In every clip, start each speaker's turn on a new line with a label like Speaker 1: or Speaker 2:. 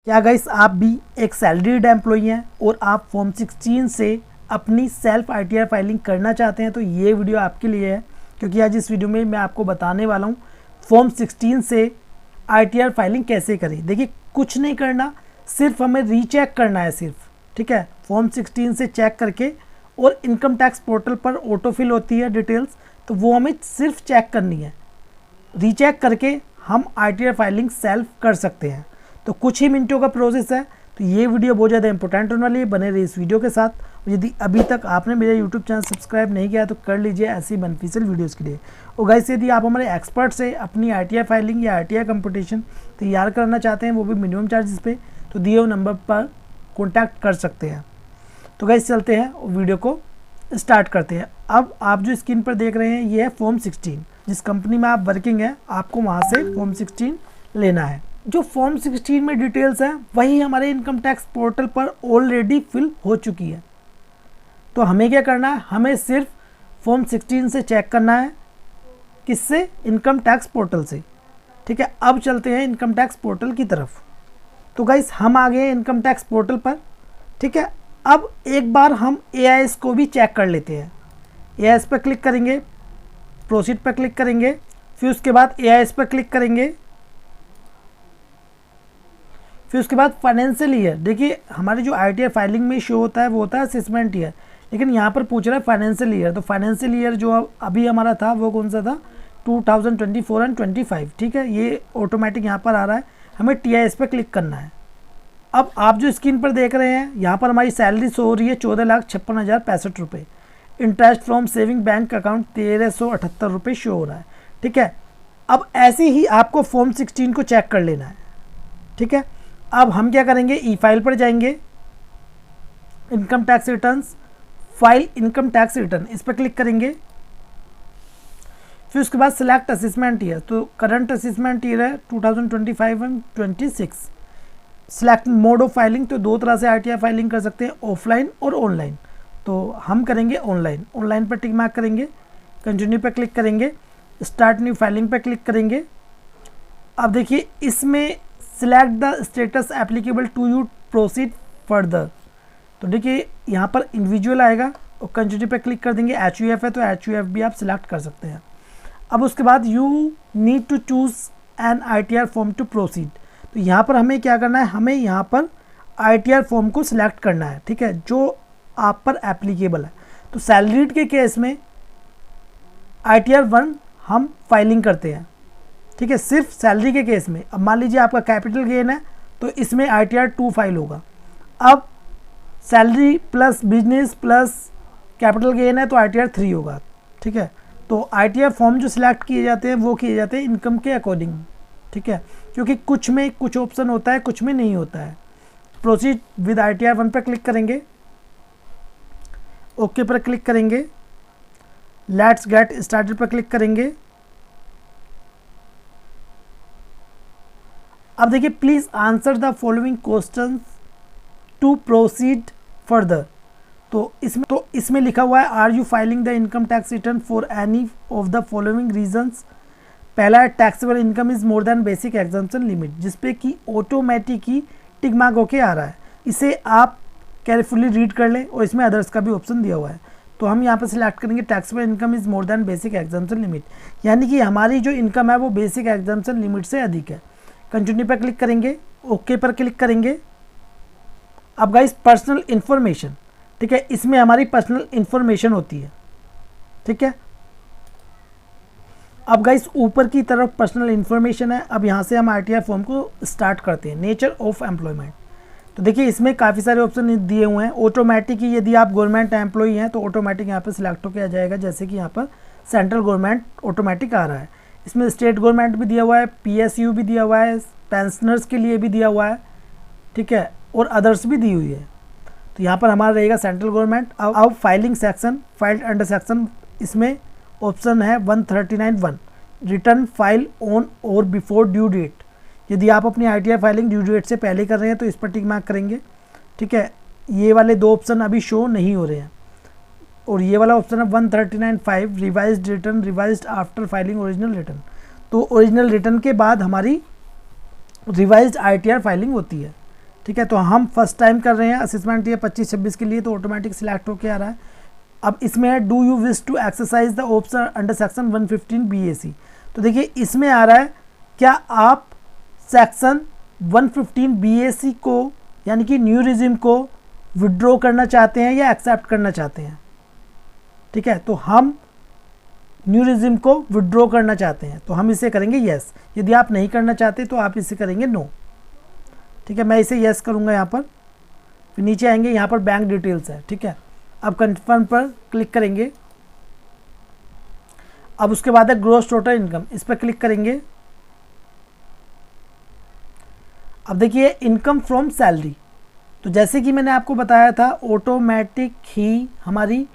Speaker 1: क्या गाइस आप भी एक सैलरीड एम्प्लॉई हैं और आप फॉर्म 16 से अपनी सेल्फ आईटीआर फाइलिंग करना चाहते हैं तो ये वीडियो आपके लिए है, क्योंकि आज इस वीडियो में मैं आपको बताने वाला हूँ फॉर्म 16 से आईटीआर फाइलिंग कैसे करें। देखिए कुछ नहीं करना, सिर्फ हमें रीचेक करना है सिर्फ, ठीक है। फॉर्म 16 से चेक करके और इनकम टैक्स पोर्टल पर ऑटो फिल होती है डिटेल्स, तो वो हमें सिर्फ चेक करनी है। रीचेक करके हम आईटीआर फाइलिंग सेल्फ कर सकते हैं। तो कुछ ही मिनटों का प्रोसेस है, तो ये वीडियो बहुत ज़्यादा इंपॉर्टेंट होने वाली है। बने रहिए इस वीडियो के साथ। यदि अभी तक आपने मेरा यूट्यूब चैनल सब्सक्राइब नहीं किया तो कर लीजिए ऐसी बेनिफिशियल वीडियोस के लिए। और गाइस यदि आप हमारे एक्सपर्ट से अपनी आईटीआर फाइलिंग या आईटीआर कंपटीशन तैयार करना चाहते हैं, वो भी मिनिमम चार्जेस पे, तो दिए हुए नंबर पर कॉन्टैक्ट कर सकते हैं। तो गाइस चलते हैं और वीडियो को स्टार्ट करते हैं। अब आप जो स्क्रीन पर देख रहे हैं ये है फॉर्म 16। जिस कंपनी में आप वर्किंग है आपको वहाँ से फॉर्म 16 लेना है। जो फॉर्म 16 में डिटेल्स है वही हमारे इनकम टैक्स पोर्टल पर ऑलरेडी फिल हो चुकी है। तो हमें क्या करना है, हमें सिर्फ फॉर्म 16 से चेक करना है। किससे? इनकम टैक्स पोर्टल से, ठीक है। अब चलते हैं इनकम टैक्स पोर्टल की तरफ। तो गाइस हम आ गए इनकम टैक्स पोर्टल पर, ठीक है। अब एक बार हम एआईएस को भी चेक कर लेते हैं। एआईएस पर क्लिक करेंगे, प्रोसीड पर क्लिक करेंगे, फिर उसके बाद एआईएस पर क्लिक करेंगे, फिर उसके बाद फाइनेंशियल ईयर। देखिए हमारी जो आईटीआर फाइलिंग में शो होता है वो होता है असेसमेंट ईयर, लेकिन यहाँ पर पूछ रहा है फाइनेंशियल ईयर। तो फाइनेंशियल ईयर जो अभी हमारा था वो कौन सा था, 2024 एंड 25, ठीक है। ये ऑटोमेटिक यहाँ पर आ रहा है, हमें टीआईएस पर क्लिक करना है। अब आप जो स्क्रीन पर देख रहे हैं यहाँ पर हमारी सैलरी शो हो रही है 14,56,065 रुपये। Interest from saving bank account 1,378 रुपये शो हो रहा है, ठीक है। अब ऐसे ही आपको फॉर्म 16 को चेक कर लेना है, ठीक है। अब हम क्या करेंगे, ई फाइल पर जाएंगे, income tax returns, file income tax return, इस पर क्लिक करेंगे। फिर उसके बाद सिलेक्ट असेसमेंट ईयर। तो करंट असेसमेंट ईयर है 2025 and 26। Select mode of filing, तो दो तरह से आईटीआर फाइलिंग कर सकते हैं, ऑफलाइन और ऑनलाइन। तो हम करेंगे ऑनलाइन। ऑनलाइन पर टिक मार्क करेंगे, कंटिन्यू पर क्लिक करेंगे, स्टार्ट न्यू फाइलिंग पर क्लिक करेंगे। अब देखिए इसमें select the status applicable to you, proceed further. तो देखिए यहाँ पर इंडिविजुअल आएगा और कंटिन्यू पे क्लिक कर देंगे। HUF है तो HUF भी आप सिलेक्ट कर सकते हैं। अब उसके बाद you need to choose an ITR form to proceed. तो यहाँ पर हमें क्या करना है, हमें यहाँ पर आईटीआर फॉर्म को सिलेक्ट करना है, ठीक है, जो आप पर एप्लीकेबल है। तो सैलरीड के केस में आईटीआर 1 हम फाइलिंग करते हैं, ठीक है, सिर्फ सैलरी के केस में। अब मान लीजिए आपका कैपिटल गेन है तो इसमें आईटीआर 2 फाइल होगा। अब salary plus business plus capital gain है तो आईटीआर 3 होगा, ठीक है। तो आईटीआर फॉर्म जो सिलेक्ट किए जाते हैं वो किए जाते हैं इनकम के अकॉर्डिंग, ठीक है, क्योंकि कुछ में कुछ ऑप्शन होता है, कुछ में नहीं होता है। प्रोसीड विद आईटीआर 1 पर क्लिक करेंगे, ओके पर क्लिक करेंगे, लेट्स गेट स्टार्टेड पर क्लिक करेंगे। अब देखिए please answer the following questions to proceed further. तो इसमें लिखा हुआ है are you filing the income tax return for any of the following reasons. पहला है taxable income is more than basic exemption limit, जिसपे कि ऑटोमेटिक ही टिक मार्क होके आ रहा है। इसे आप केयरफुली रीड कर लें और इसमें अदर्स का भी ऑप्शन दिया हुआ है। तो हम यहाँ पर सिलेक्ट करेंगे taxable income is more than basic exemption limit, यानी कि हमारी जो इनकम है वो बेसिक एग्जम्पशन लिमिट से अधिक है। कंटिन्यू पर क्लिक करेंगे, ओके पर क्लिक करेंगे। अब गाइस पर्सनल इन्फॉर्मेशन, ठीक है, इसमें हमारी पर्सनल इन्फॉर्मेशन होती है, ठीक है। अब गाइस ऊपर की तरफ पर्सनल इन्फॉर्मेशन है। अब यहाँ से हम आईटीआर फॉर्म को स्टार्ट करते हैं। नेचर ऑफ एम्प्लॉयमेंट, तो देखिए इसमें काफ़ी सारे ऑप्शन दिए हुए हैं। ऑटोमेटिक ही यदि आप गवर्नमेंट एम्प्लॉई हैं तो ऑटोमेटिक यहाँ पर सिलेक्ट होकर आ जाएगा, जैसे कि यहाँ पर सेंट्रल गवर्नमेंट ऑटोमेटिक आ रहा है। इसमें स्टेट गवर्नमेंट भी दिया हुआ है, PSU भी दिया हुआ है, पेंशनर्स के लिए भी दिया हुआ है, ठीक है, और अदर्स भी दी हुई है। तो यहाँ पर हमारा रहेगा सेंट्रल गवर्नमेंट। अब filing section, filed under section, इसमें ऑप्शन है 139(1), रिटर्न फाइल ऑन और बिफोर ड्यू डेट। यदि आप अपनी आईटीआर फाइलिंग ड्यू डेट से पहले कर रहे हैं तो इस पर टिक मार्क करेंगे, ठीक है। ये वाले दो ऑप्शन अभी शो नहीं हो रहे हैं। और ये वाला ऑप्शन है 139(5), revised return, revised after filing original return. तो ओरिजिनल रिटर्न के बाद हमारी रिवाइज्ड आईटीआर फाइलिंग होती है, ठीक है, तो हम फर्स्ट टाइम कर रहे हैं असेसमेंट ये 25-26 के लिए, तो ऑटोमेटिक सिलेक्ट होके आ रहा है। अब इसमें है do you wish to exercise the option under section 115 BAC। तो देखिए इसमें आ रहा है क्या आप सेक्शन 115 BAC को यानी कि न्यू रिजिम को विड्रॉ करना चाहते हैं या एक्सेप्ट करना चाहते हैं। ठीक है, तो हम न्यू रिजिम को विड्रॉ करना चाहते हैं तो हम इसे करेंगे यस। यदि आप नहीं करना चाहते तो आप इसे करेंगे नो। ठीक है, मैं इसे यस करूँगा यहाँ पर। फिर नीचे आएंगे, यहाँ पर बैंक डिटेल्स है। ठीक है, अब कन्फर्म पर क्लिक करेंगे। अब उसके बाद है ग्रॉस टोटल इनकम, इस पर क्लिक करेंगे। अब देखिए इनकम फ्रॉम सैलरी, तो जैसे कि मैंने आपको बताया था ऑटोमेटिक ही हमारी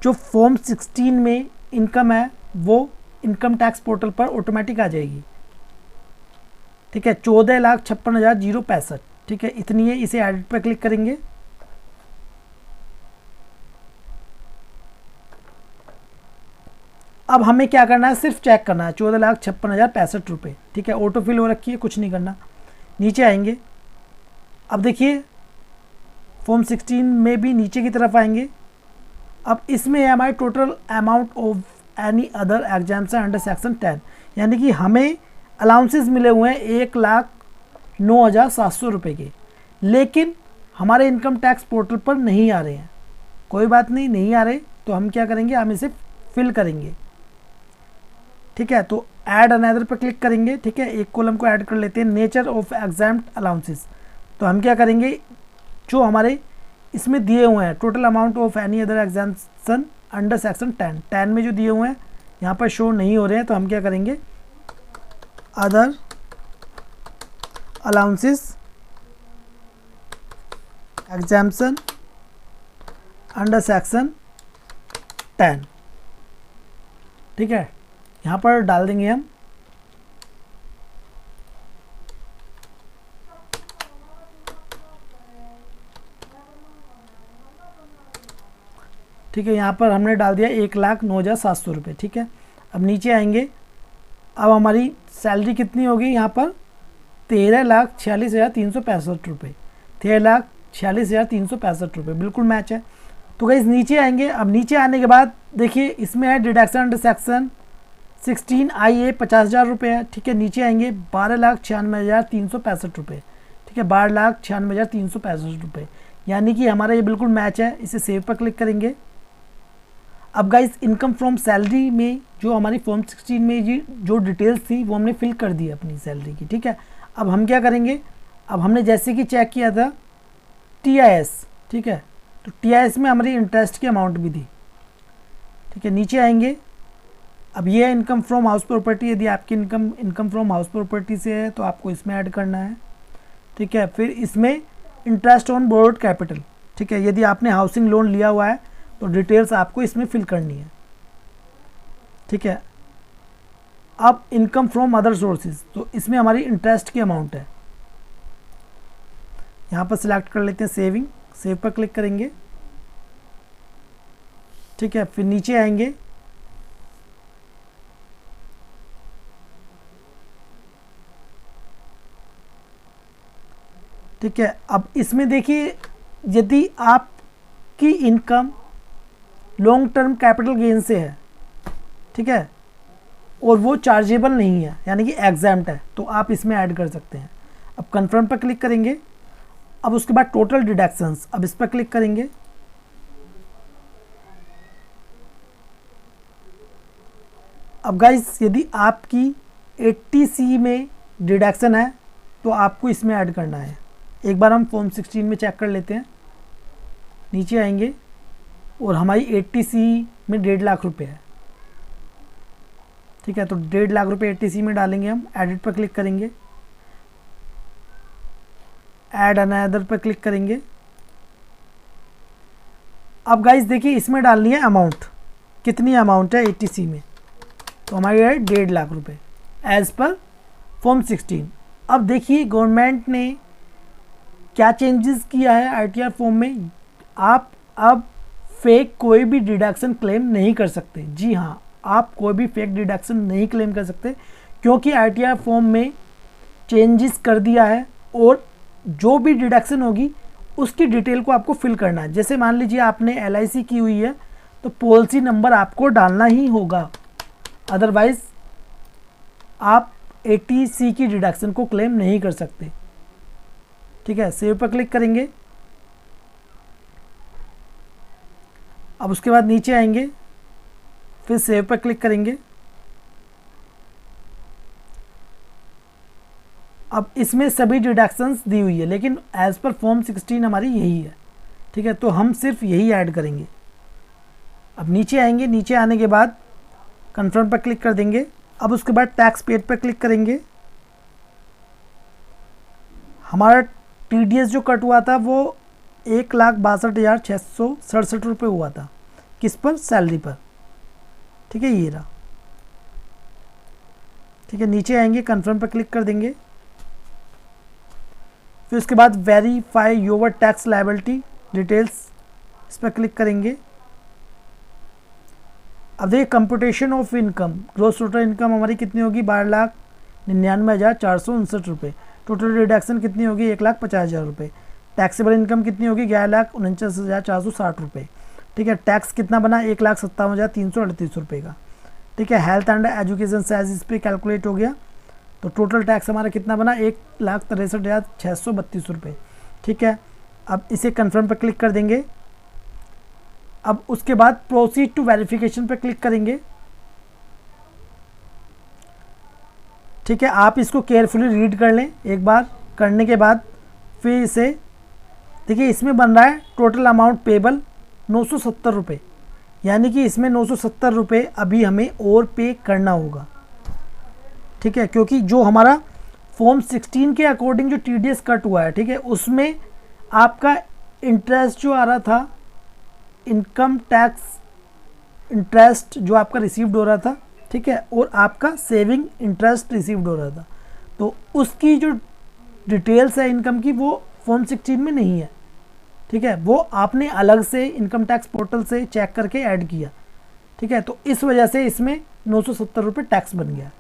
Speaker 1: जो फॉर्म 16 में इनकम है वो इनकम टैक्स पोर्टल पर ऑटोमेटिक आ जाएगी। ठीक है, 14,56,065। ठीक है, इतनी है। इसे एडिट पर क्लिक करेंगे। अब हमें क्या करना है, सिर्फ चेक करना है 14,56,065 रुपये। ठीक है, ऑटो फिल हो रखी है, कुछ नहीं करना। नीचे आएंगे। अब देखिए फॉर्म 16 में भी नीचे की तरफ आएंगे। अब इसमें है हमारी total amount of any other एग्जाम्सन under section 10, यानी कि हमें अलाउंसेस मिले हुए हैं 1,09,700 रुपये के, लेकिन हमारे इनकम टैक्स पोर्टल पर नहीं आ रहे हैं। कोई बात नहीं, नहीं आ रहे तो हम क्या करेंगे, हम इसे फिल करेंगे। ठीक है, तो ऐड अनदर पर क्लिक करेंगे। ठीक है, एक कॉलम को ऐड कर लेते हैं, नेचर ऑफ एग्जाम्प्ट अलाउंसेस। तो हम क्या करेंगे, जो हमारे इसमें दिए हुए हैं total amount of any other exemption under section 10 में जो दिए हुए हैं यहाँ पर शो नहीं हो रहे हैं, तो हम क्या करेंगे, other allowances exemption under section 10। ठीक है, यहाँ पर डाल देंगे हम ठीक है, यहाँ पर हमने डाल दिया 1,09,700 रुपये। ठीक है, अब नीचे आएंगे। अब हमारी सैलरी कितनी होगी, यहाँ पर 13,46,365 रुपये। 13,46,365 रुपये, बिल्कुल मैच है। तो गाइस नीचे आएंगे। अब नीचे आने के बाद देखिए इसमें है डिडक्शन अंडर सेक्शन 16 IA 50,000 रुपये है। ठीक है, नीचे आएंगे 12,96,365 रुपये। ठीक है, 12,96,365 रुपये, यानी कि हमारा ये बिल्कुल मैच है। इसे सेव पर क्लिक करेंगे। अब गाइस इनकम फ्रॉम सैलरी में जो हमारी फॉर्म 16 में ये जो डिटेल्स थी वो हमने फिल कर दी अपनी सैलरी की। ठीक है, अब हम क्या करेंगे, अब हमने जैसे कि चेक किया था TIS। ठीक है, तो TIS में हमारी इंटरेस्ट की अमाउंट भी थी। ठीक है, नीचे आएंगे। अब ये है इनकम फ्रॉम हाउस प्रॉपर्टी। यदि आपकी इनकम फ्रॉम हाउस प्रॉपर्टी से है तो आपको इसमें ऐड करना है। ठीक है, फिर इसमें इंटरेस्ट ऑन बोरोड कैपिटल। ठीक है, यदि आपने हाउसिंग लोन लिया हुआ है तो डिटेल्स आपको इसमें फिल करनी है। ठीक है, अब इनकम फ्रॉम अदर सोर्सेज, तो इसमें हमारी इंटरेस्ट की अमाउंट है। यहाँ पर सिलेक्ट कर लेते हैं सेविंग, सेव पर क्लिक करेंगे। ठीक है, फिर नीचे आएंगे। ठीक है, अब इसमें देखिए यदि आपकी income long term capital gain से है, ठीक है, और वो चार्जेबल नहीं है यानी कि एग्जाम्प्ट है, तो आप इसमें ऐड कर सकते हैं। अब कन्फर्म पर क्लिक करेंगे। अब उसके बाद टोटल डिडक्शंस, अब इस पर क्लिक करेंगे। अब गाइस यदि आपकी 80C में डिडक्शन है तो आपको इसमें ऐड करना है। एक बार हम फॉर्म 16 में चेक कर लेते हैं। नीचे आएंगे और हमारी 80C में 1.5 लाख रुपए है। ठीक है, तो 1.5 लाख रुपए 80C में डालेंगे हम। एडिट पर क्लिक करेंगे, ऐड अनदर पर क्लिक करेंगे। अब गाइस देखिए इसमें डालनी है अमाउंट, कितनी अमाउंट है 80C में, तो हमारी है 1.5 लाख रुपए एज पर फॉर्म 16। अब देखिए गवर्नमेंट ने क्या चेंजेस किया है ITR फॉर्म में। आप अब फेक कोई भी डिडक्शन क्लेम नहीं कर सकते। जी हाँ, आप कोई भी फेक डिडक्शन नहीं क्लेम कर सकते, क्योंकि ITR फॉर्म में चेंजेस कर दिया है और जो भी डिडक्शन होगी उसकी डिटेल को आपको फिल करना है। जैसे मान लीजिए आपने LIC की हुई है तो पॉलिसी नंबर आपको डालना ही होगा, अदरवाइज आप 80C की डिडक्शन को क्लेम नहीं कर सकते। ठीक है, सेव पर क्लिक करेंगे। अब उसके बाद नीचे आएंगे, फिर सेव पर क्लिक करेंगे। अब इसमें सभी डिडक्शंस दी हुई है, लेकिन एज पर फॉर्म 16 हमारी यही है। ठीक है, तो हम सिर्फ यही ऐड करेंगे। अब नीचे आएंगे, नीचे आने के बाद कन्फर्म पर क्लिक कर देंगे। अब उसके बाद टैक्स पेड पर क्लिक करेंगे। हमारा TDS जो कट हुआ था वो 1,62,667 रुपये हुआ था। किस पर? सैलरी पर। ठीक है, ये रहा। ठीक है, नीचे आएंगे, कन्फर्म पर क्लिक कर देंगे। फिर उसके बाद verify your tax liability details, इस पर क्लिक करेंगे। अब देखिए computation of income, gross total income हमारी कितनी होगी? 12,99,459 रुपये। टोटल डिडक्शन कितनी होगी? 1,50,000 रुपये। टैक्सेबल इनकम कितनी होगी? 11,49,460 रुपये। ठीक है, टैक्स कितना बना? 1,57,338 रुपये का। ठीक है, हेल्थ एंड एजुकेशन सेस इस पर कैलकुलेट हो गया, तो टोटल टैक्स हमारा कितना बना? 1,63,632 रुपये। ठीक है, अब इसे कन्फर्म पर क्लिक कर देंगे। अब उसके बाद प्रोसीड टू वेरिफिकेशन पर क्लिक करेंगे। ठीक है, आप इसको केयरफुली रीड कर लें एक बार। करने के बाद फिर इसे देखिए, इसमें बन रहा है टोटल अमाउंट पेबल 970 रुपये, यानी कि इसमें 970 रुपये अभी हमें और पे करना होगा। ठीक है, क्योंकि जो हमारा फॉर्म 16 के अकॉर्डिंग जो TDS कट हुआ है, ठीक है, उसमें आपका इंटरेस्ट जो आ रहा था, इनकम टैक्स इंटरेस्ट जो आपका रिसीव्ड हो रहा था, ठीक है, और आपका सेविंग इंटरेस्ट रिसीव्ड हो रहा था, तो उसकी जो डिटेल्स है इनकम की वो फॉर्म 16 में नहीं है। ठीक है, वो आपने अलग से इनकम टैक्स पोर्टल से चेक करके ऐड किया। ठीक है, तो इस वजह से इसमें 970 रुपये टैक्स बन गया।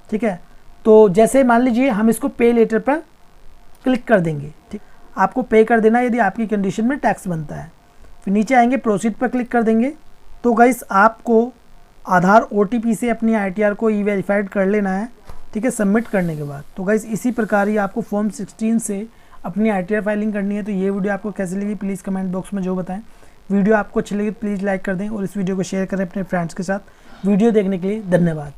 Speaker 1: ठीक है, तो जैसे मान लीजिए हम इसको पे लेटर पर क्लिक कर देंगे। ठीक, आपको पे कर देना यदि आपकी कंडीशन में टैक्स बनता है। फिर नीचे आएंगे, प्रोसीड पर क्लिक कर देंगे। तो गाइस आपको आधार OTP से अपनी ITR को ई-वेरीफाइड कर लेना है। ठीक है, सबमिट करने के बाद। तो गाइस इसी प्रकार ही आपको फॉर्म 16 से अपनी ITR फाइलिंग करनी है। तो ये वीडियो आपको कैसी लगी प्लीज़ कमेंट बॉक्स में जो बताएं। वीडियो आपको अच्छी लगी प्लीज़ लाइक कर दें और इस वीडियो को शेयर करें अपने फ्रेंड्स के साथ। वीडियो देखने के लिए धन्यवाद।